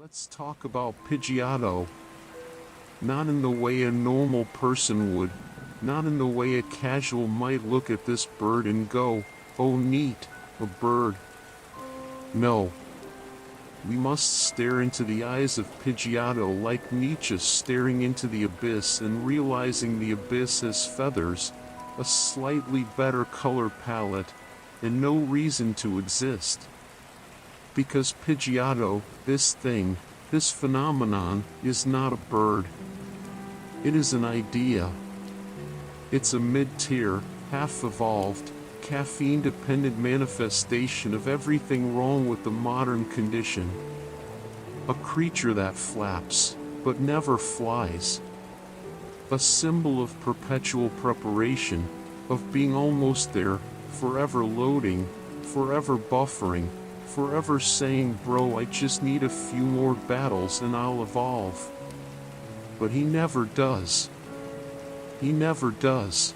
Let's talk about Pidgeotto. Not in the way a normal person would, not in the way a casual might look at this bird and go, "Oh neat, a bird." No. We must stare into the eyes of Pidgeotto like Nietzsche staring into the abyss and realizing the abyss has feathers, a slightly better color palette, and no reason to exist. Because Pidgeotto, this thing, this phenomenon, is not a bird. It is an idea. It's a mid-tier, half-evolved, caffeine-dependent manifestation of everything wrong with the modern condition. A creature that flaps, but never flies. A symbol of perpetual preparation, of being almost there, forever loading, forever buffering, forever saying, "Bro, I just need a few more battles and I'll evolve." But he never does. He never does.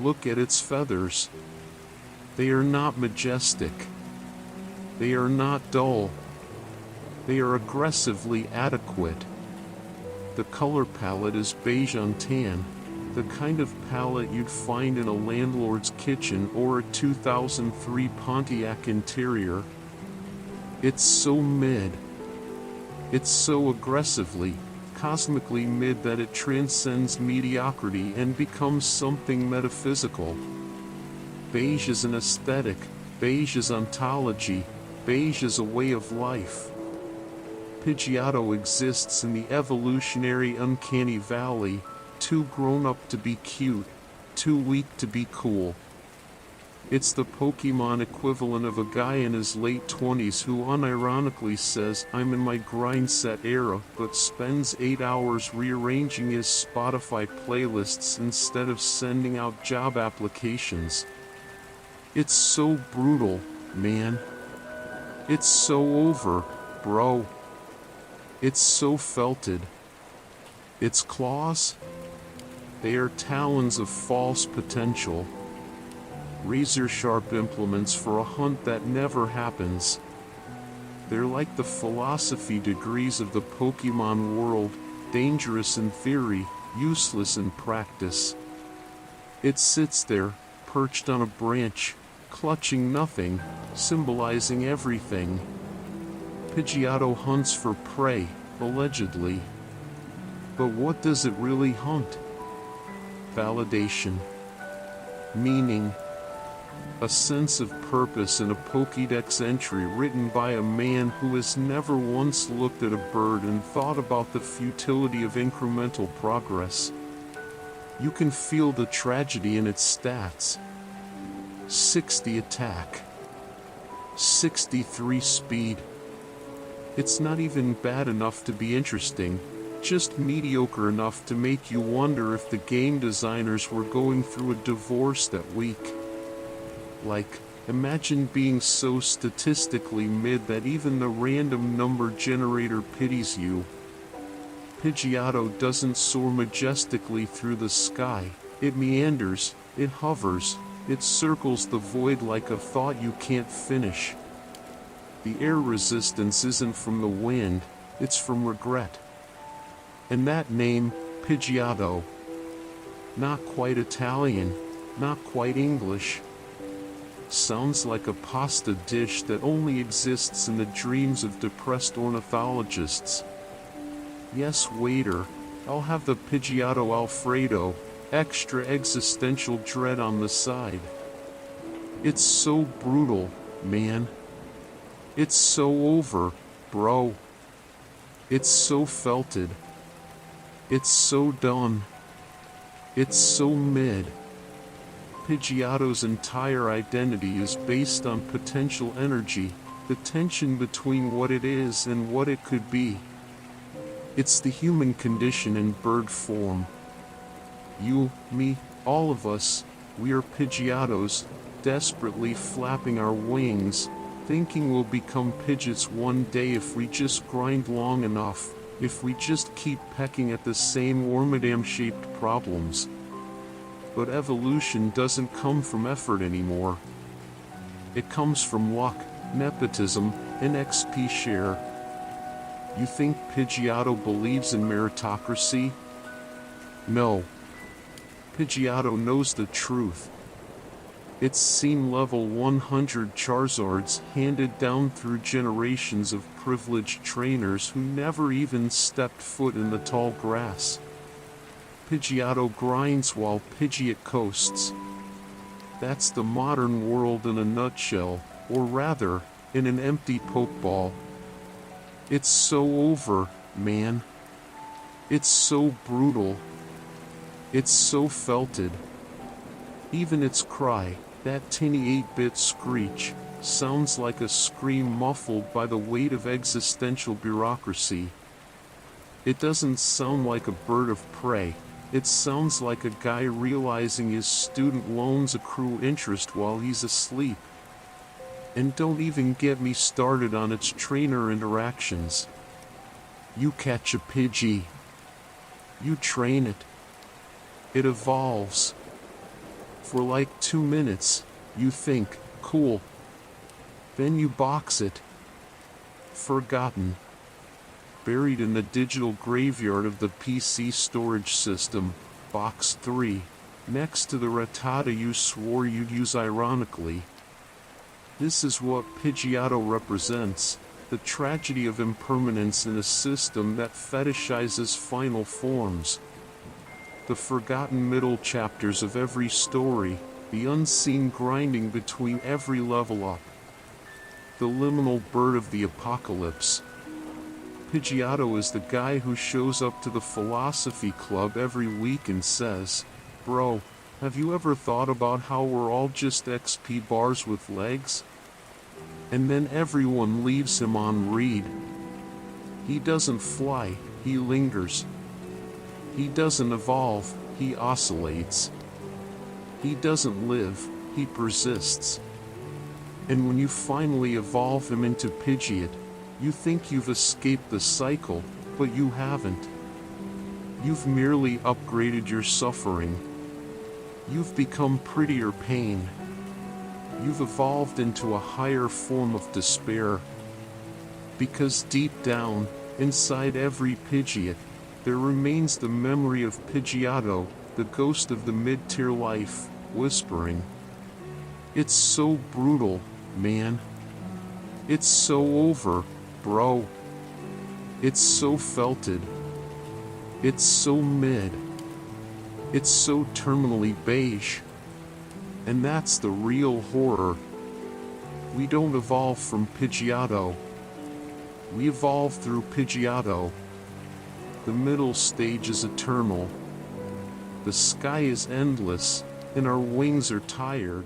Look at its feathers. They are not majestic. They are not dull. They are aggressively adequate. The color palette is beige on tan, the kind of palette you'd find in a landlord's kitchen or a 2003 Pontiac interior. It's so mid. It's so aggressively, cosmically mid that it transcends mediocrity and becomes something metaphysical. Beige is an aesthetic, beige is ontology, beige is a way of life. Pidgeotto exists in the evolutionary uncanny valley, too grown up to be cute, too weak to be cool. It's the Pokémon equivalent of a guy in his late 20s who unironically says, "I'm in my grind set era," but spends 8 hours rearranging his Spotify playlists instead of sending out job applications. It's so brutal, man. It's so over, bro. It's so felted. Its claws? They are talons of false potential. Razor-sharp implements for a hunt that never happens. They're like the philosophy degrees of the Pokémon world, dangerous in theory, useless in practice. It sits there, perched on a branch, clutching nothing, symbolizing everything. Pidgeotto hunts for prey, allegedly. But what does it really hunt? Validation. Meaning. A sense of purpose in a Pokédex entry written by a man who has never once looked at a bird and thought about the futility of incremental progress. You can feel the tragedy in its stats. 60 attack. 63 speed. It's not even bad enough to be interesting, just mediocre enough to make you wonder if the game designers were going through a divorce that week. Like, imagine being so statistically mid that even the random number generator pities you. Pidgeotto doesn't soar majestically through the sky, it meanders, it hovers, it circles the void like a thought you can't finish. The air resistance isn't from the wind, it's from regret. And that name, Pidgeotto. Not quite Italian, not quite English. Sounds like a pasta dish that only exists in the dreams of depressed ornithologists. Yes, waiter, I'll have the Pidgeotto Alfredo, extra existential dread on the side. It's so brutal, man. It's so over, bro. It's so felted. It's so done. It's so mid. Pidgeotto's entire identity is based on potential energy, the tension between what it is and what it could be. It's the human condition in bird form. You, me, all of us, we are Pidgeottos, desperately flapping our wings, thinking we'll become Pidgeots one day if we just grind long enough, if we just keep pecking at the same wormadam-shaped problems. But evolution doesn't come from effort anymore. It comes from luck, nepotism, and XP share. You think Pidgeotto believes in meritocracy? No. Pidgeotto knows the truth. It's seen level 100 Charizards handed down through generations of privileged trainers who never even stepped foot in the tall grass. Pidgeotto grinds while Pidgeot coasts. That's the modern world in a nutshell, or rather, in an empty Pokeball. It's so over, man. It's so brutal. It's so felted. Even its cry, that tinny 8-bit screech, sounds like a scream muffled by the weight of existential bureaucracy. It doesn't sound like a bird of prey. It sounds like a guy realizing his student loans accrue interest while he's asleep. And don't even get me started on its trainer interactions. You catch a Pidgey. You train it. It evolves. For like 2 minutes, you think, cool. Then you box it. Forgotten. Buried in the digital graveyard of the PC storage system, box 3, next to the Rattata you swore you'd use ironically. This is what Pidgeotto represents, the tragedy of impermanence in a system that fetishizes final forms. The forgotten middle chapters of every story, the unseen grinding between every level up. The liminal bird of the apocalypse. Pidgeotto is the guy who shows up to the philosophy club every week and says, "Bro, have you ever thought about how we're all just XP bars with legs?" And then everyone leaves him on read. He doesn't fly, he lingers. He doesn't evolve, he oscillates. He doesn't live, he persists. And when you finally evolve him into Pidgeot, you think you've escaped the cycle, but you haven't. You've merely upgraded your suffering. You've become prettier pain. You've evolved into a higher form of despair. Because deep down, inside every Pidgeot, there remains the memory of Pidgeotto, the ghost of the mid-tier life, whispering. It's so brutal, man. It's so over, bro. It's so felted. It's so mid. It's so terminally beige. And that's the real horror. We don't evolve from Pidgeotto. We evolve through Pidgeotto. The middle stage is eternal. The sky is endless, and our wings are tired.